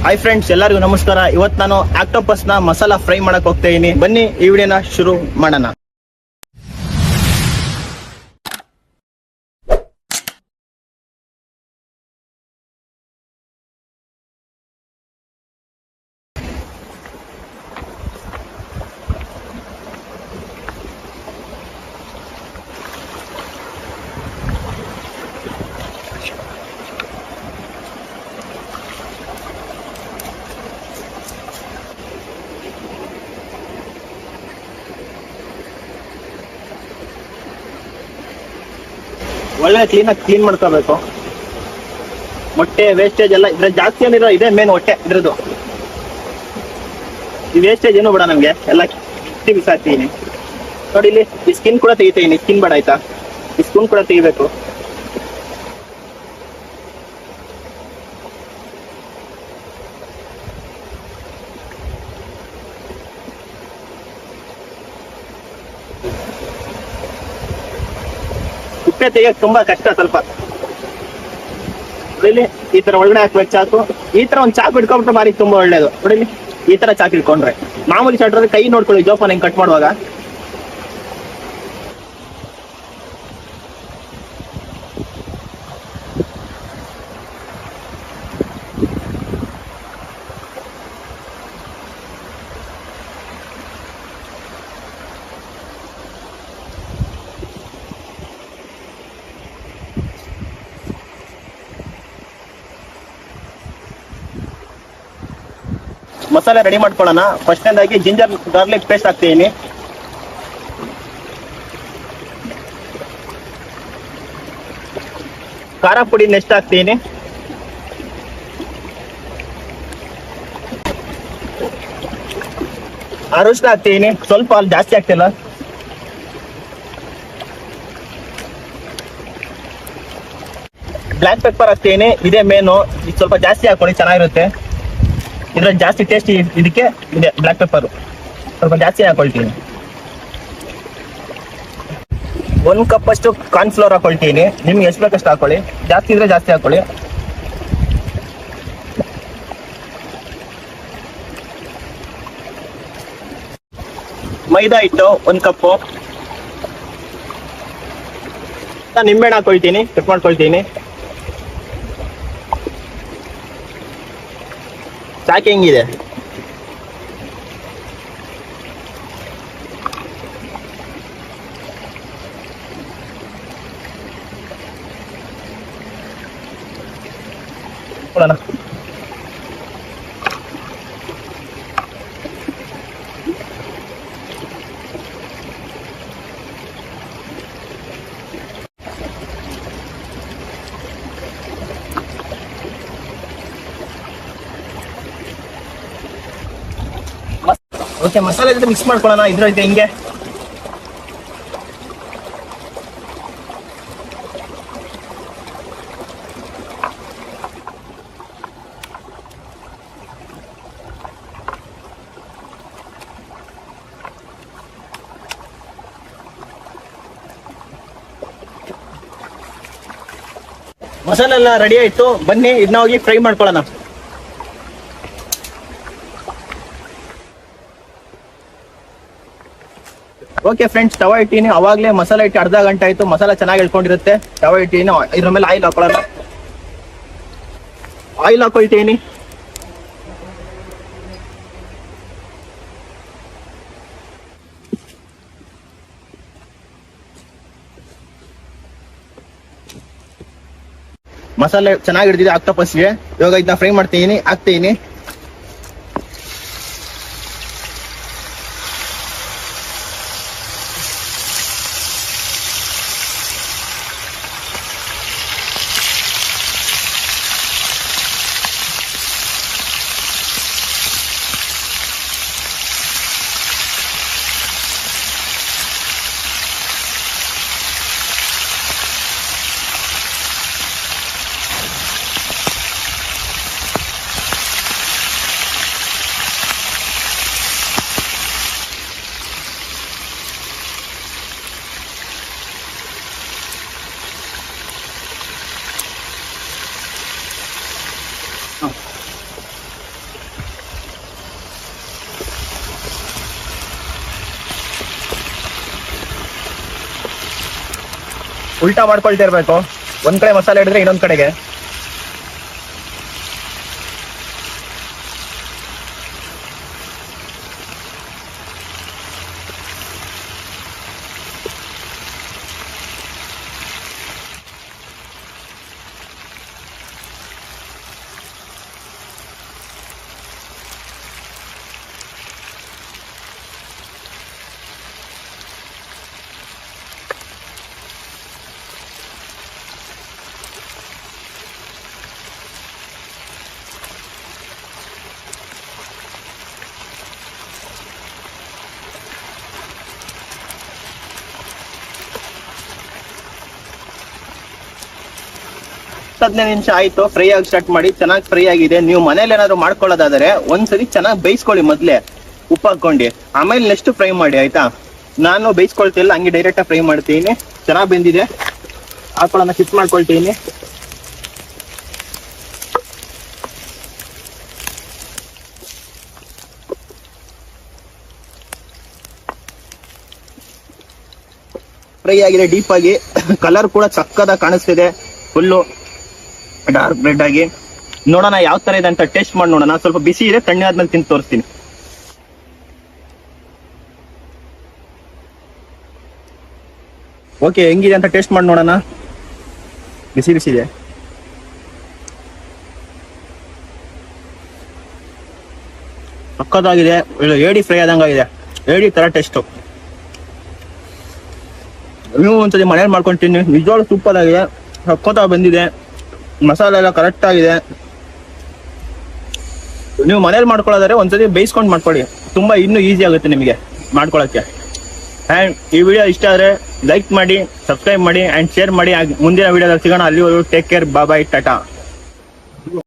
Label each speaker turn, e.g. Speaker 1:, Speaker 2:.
Speaker 1: Hi friends, ಎಲ್ಲರಿಗೂ ನಮಸ್ಕಾರ. ಇವತ್ತು ನಾನು ಆಕ್ಟೋಪಸ್ ನ ಮಸಾಲಾ ಫ್ರೈ ಮಾಡಕ್ ಹೋಗ್ತಾ ಇದೀನಿ. ಬನ್ನಿ ಈ ವಿಡಿಯೋನ ಶುರು ಮಾಡೋಣ. ಒಳ್ಳೆ ಕ್ಲೀನ್ ಮಾಡ್ಕೋಬೇಕು. ಮೊಟ್ಟೆ ವೇಸ್ಟೇಜ್ ಎಲ್ಲ ಇದ್ರ ಜಾಸ್ತಿ ಏನಿರೋ ಇದೆ ಮೇನ್ ಹೊಟ್ಟೆ ಇದ್ರದ್ದು. ಈ ವೇಸ್ಟೇಜ್ ಏನು ಬೇಡ ನಮ್ಗೆ, ಎಲ್ಲ ಕಿತ್ತಿ ಬಿಸಾಕ್ತೀನಿ. ನೋಡಿ ಇಲ್ಲಿ ಈ ಸ್ಕಿನ್ ಕೂಡ ತೆಗಿತೀನಿ. ಸ್ಕಿನ್ ಬೇಡ ಆಯ್ತಾ, ಈ ಸ್ಕಿನ್ ಕೂಡ ತೆಗಿಬೇಕು. ಕುಪ್ಪೆ ತೆಗಿಯಕ್ ತುಂಬಾ ಕಷ್ಟ ಸ್ವಲ್ಪ. ಇಲ್ಲಿ ಈ ತರ ಒಳಗಡೆ ಹಾಕ್ಬೇಕು ಚಾಕು. ಈ ತರ ಒಂದ್ ಚಾಕು ಇಟ್ಕೊಂಡ್ರೆ ಮಾರಿ ತುಂಬಾ ಒಳ್ಳೇದು. ನೋಡಿ ಈ ತರ ಚಾಕು ಇಟ್ಕೊಂಡ್ರೆ, ಮಾಮೂಲಿ ಚಾಟ್ರೆ ಕೈ ನೋಡ್ಕೊಳ್ಳಿ ಜೋಪಾನ ಹಿಂಗ್ ಕಟ್ ಮಾಡುವಾಗ. ಮಸಾಲೆ ರೆಡಿ ಮಾಡ್ಕೊಳ್ಳೋಣ. ಫಸ್ಟ್ನೇದಾಗಿ ಜಿಂಜರ್ ಗಾರ್ಲಿಕ್ ಪೇಸ್ಟ್ ಹಾಕ್ತೀನಿ. ಖಾರ ಪುಡಿ ನೆಕ್ಸ್ಟ್ ಹಾಕ್ತೀನಿ. ಅರಿಶಿನ ಹಾಕ್ತೀನಿ ಸ್ವಲ್ಪ, ಅಲ್ಲಿ ಜಾಸ್ತಿ ಆಗ್ತಿಲ್ಲ. ಬ್ಲ್ಯಾಕ್ ಪೆಪ್ಪರ್ ಹಾಕ್ತೀನಿ, ಇದೇ ಮೇನು. ಇದು ಸ್ವಲ್ಪ ಜಾಸ್ತಿ ಹಾಕೊಳ್ಳಿ, ಚೆನ್ನಾಗಿರುತ್ತೆ. ಇದ್ರಲ್ಲಿ ಜಾಸ್ತಿ ಟೇಸ್ಟ್ ಇದಕ್ಕೆ ಇದೆ. ಬ್ಲ್ಯಾಕ್ ಪೆಪ್ಪರ್ ಸ್ವಲ್ಪ ಜಾಸ್ತಿ ಹಾಕೊಳ್ತೀನಿ. 1 ಕಪ್ ಅಷ್ಟು ಕಾರ್ನ್ ಫ್ಲೋರ್ ಹಾಕೊಳ್ತೀನಿ. ನಿಮ್ಗೆ ಎಷ್ಟು ಬೇಕಷ್ಟು ಹಾಕೊಳ್ಳಿ, ಜಾಸ್ತಿ ಇದ್ರೆ ಜಾಸ್ತಿ ಹಾಕೊಳ್ಳಿ. ಮೈದಾ ಹಿಟ್ಟು 1 ಕಪ್ಪು. ನಿಂಬೆಹಣ್ಣು ಹಾಕೊಳ್ತೀನಿ, ಕಟ್ ಮಾಡ್ಕೊಳ್ತೀನಿ. ಸಾಕೆ ಹೆಂಗಿದೆ. ನೋಡೋಣ. ಓಕೆ, ಮಸಾಲೆ ಜೊತೆ ಮಿಕ್ಸ್ ಮಾಡ್ಕೊಳ್ಳೋಣ. ಇದ್ರ ಜೊತೆ ಹಿಂಗೆ ಮಸಾಲೆ ಎಲ್ಲ ರೆಡಿ ಆಯ್ತು. ಬನ್ನಿ ಇದನ್ನ ಹೋಗಿ ಫ್ರೈ ಮಾಡ್ಕೊಳ್ಳೋಣ. ಓಕೆ ಫ್ರೆಂಡ್ಸ್, ತವಾ ಇಟ್ಟೀನಿ. ಅವಾಗಲೇ ಮಸಾಲೆ ಇಟ್ಟು ಅರ್ಧ ಗಂಟೆ ಆಯ್ತು. ಮಸಾಲ ಚೆನ್ನಾಗಿ ಇಳ್ಕೊಂಡಿರುತ್ತೆ. ತವಾ ಇಟ್ಟೀನಿ. ಇದ್ರ ಮೇಲೆ ಆಯಿಲ್ ಹಾಕೊಳ್ಳೋಣ. ಆಯಿಲ್ ಹಾಕೊಳ್ತೀನಿ. ಮಸಾಲೆ ಚೆನ್ನಾಗಿ ಹಿಡಿದಿದೆ ಆಕ್ಟೋಪಸ್ಗೆ. ಇವಾಗ ಇದನ್ನ ಫ್ರೈ ಮಾಡ್ತೀನಿ, ಹಾಕ್ತೀನಿ. ಉಲ್ಟಾ ಮಾಡ್ಕೊಳ್ತಾ ಇರ್ಬೇಕು. ಒಂದ್ ಕಡೆ ಮಸಾಲೆ ಹಿಡಿದ್ರೆ ಇನ್ನೊಂದ್ ಕಡೆಗೆ. ಹದಿನೈದು ನಿಮಿಷ ಆಯ್ತು, ಫ್ರೈ ಆಗಿ ಸ್ಟಾರ್ಟ್ ಮಾಡಿ. ಚೆನ್ನಾಗಿ ಫ್ರೈ ಆಗಿದೆ. ನೀವು ಮನೇಲಿ ಏನಾದ್ರು ಮಾಡ್ಕೊಳ್ಳೋದಾದ್ರೆ ಒಂದ್ಸರಿ ಚೆನ್ನಾಗಿ ಬೇಯಿಸ್ಕೊಳ್ಳಿ ಮೊದ್ಲೇ ಉಪ್ಪು ಹಾಕೊಂಡು, ಆಮೇಲೆ ನೆಕ್ಸ್ಟ್ ಫ್ರೈ ಮಾಡಿ ಆಯ್ತಾ. ನಾನು ಬೇಯಿಸ್ಕೊಳ್ತಿಲ್ಲ, ಹಂಗೆ ಡೈರೆಕ್ಟ್ ಆಗಿ ಫ್ರೈ ಮಾಡ್ತೀನಿ. ಚೆನ್ನಾಗಿ ಬೆಂದಿದೆ, ಹಾಕೊಳ್ಳೋಣ, ಶಿಫ್ಟ್ ಮಾಡ್ಕೊಳ್ತೀನಿ. ಫ್ರೈ ಆಗಿದೆ ಡೀಪ್ ಆಗಿ, ಕಲರ್ ಕೂಡ ಚಕ್ಕದಾಗಿ ಕಾಣಿಸ್ತಿದೆ, ಫುಲ್ಲು ಡಾರ್ಕ್ ರೆಡ್ ಆಗಿ. ನೋಡೋಣ ಯಾವ ತರ ಇದೆ ಅಂತ ಟೇಸ್ಟ್ ಮಾಡಿ ನೋಡೋಣ. ಸ್ವಲ್ಪ ಬಿಸಿ ಇದೆ, ತಣ್ಣೆ ಆದ್ಮೇಲೆ ತಿಂದು ತೋರಿಸ್ತೀನಿ. ಓಕೆ, ಹೆಂಗಿದೆ ಅಂತ ಟೇಸ್ಟ್ ಮಾಡಿ ನೋಡೋಣ. ಬಿಸಿ ಬಿಸಿ ಇದೆ. ಸಕ್ಕದಾಗಿದೆ, ಏಡಿ ಫ್ರೈ ಆದಂಗಾಗಿದೆ, ಏಡಿ ತರ ಟೇಸ್ಟು. ನೀವು ಒಂದ್ಸತಿ ಮನೇಲಿ ಮಾಡ್ಕೊಂತೀನಿ, ನಿಜವಾಗ್ಲೂ ಸೂಪರ್ ಆಗಿದೆ, ಸಕ್ಕತ್ತಾಗಿ ಬಂದಿದೆ, ಮಸಾಲೆ ಎಲ್ಲ ಕರೆಕ್ಟ್ ಆಗಿದೆ. ನೀವು ಮನೇಲಿ ಮಾಡ್ಕೊಳ್ಳೋದಾದ್ರೆ ಒಂದ್ಸತಿ ಬೇಯಿಸ್ಕೊಂಡು ಮಾಡ್ಕೊಳ್ಳಿ, ತುಂಬಾ ಇನ್ನೂ ಈಸಿ ಆಗುತ್ತೆ ನಿಮಗೆ ಮಾಡ್ಕೊಳ್ಳೋಕ್ಕೆ. ಆ್ಯಂಡ್ ಈ ವಿಡಿಯೋ ಇಷ್ಟ ಆದರೆ ಲೈಕ್ ಮಾಡಿ, ಸಬ್ಸ್ಕ್ರೈಬ್ ಮಾಡಿ ಆ್ಯಂಡ್ ಶೇರ್ ಮಾಡಿ. ಮುಂದಿನ ವಿಡಿಯೋದಲ್ಲಿ ಸಿಗೋಣ. ಅಲ್ಲಿವರೆಗೂ ಟೇಕ್ ಕೇರ್, ಬಾಯ್, ಟಾಟಾ.